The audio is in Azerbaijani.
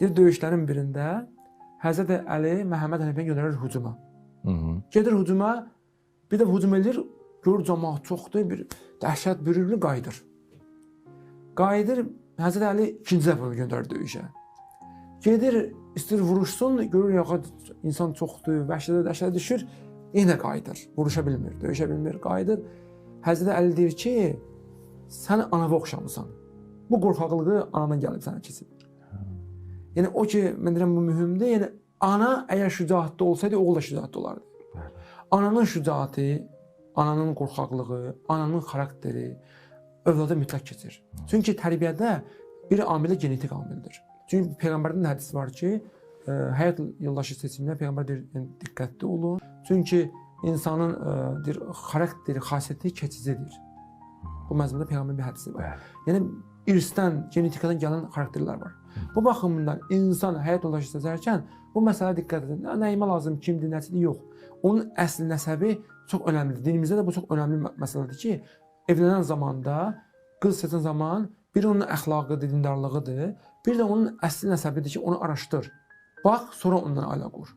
Deyir döyüşlərin birində Həzrət Əli Məhəmməd Hənifəni göndərir hücuma. Gedir hücuma, bir də hücum edir, görür cəmaət çoxdur, bir dəhşət bürür, qayıdır. Qayıdır, Həzrət Əli ikinci dəfə göndərir döyüşə. Gedir, istəyir vuruşsun, görür yağa insan çoxdur, vəhşədə düşür, yenə qayıdır, vuruşa bilmir, döyüşə bilmir, qayıdır. Həzrət Əli deyir ki, sən anava oxşamısan. Bu qorxaqlığı anadan gəlib sənə keçib. Yəni o ki, mən deyirəm bu mühümdür. Yəni ana əgər şücaətli olsaydı, oğul da şücaətli olardı. Ananın şücaəti, ananın qorxaqlığı, ananın xarakteri övlada mütləq keçir. Çünki tərbiyədə bir amil genetik amildir. Çünki peyğəmbərdən hədis var ki, həyat yoldaşı seçimində peyğəmbər deyir, diqqətli olun. Çünki insanın xarakteri, xasiyyəti keçicidir. Bu məzmunda peyğəmbərin bir hədisi var. Yəni irsdən, genetikadan gələn xarakterlər var. Bu baxımdan insan həyat yoldaşı seçərkən bu məsələyə diqqət edin. Nəyimə lazım, kimdir, nəçidir, yox. Onun əsl nəsəbi çox önəmlidir. Dinimizdə də bu çox önəmli məsələdir ki, evlənən zamanda, qız seçən zaman bir onun əxlaqıdır, dindarlığıdır, bir də onun əsl nəsəbidir ki, onu araşdır. Bax, sonra ondan ailə qur.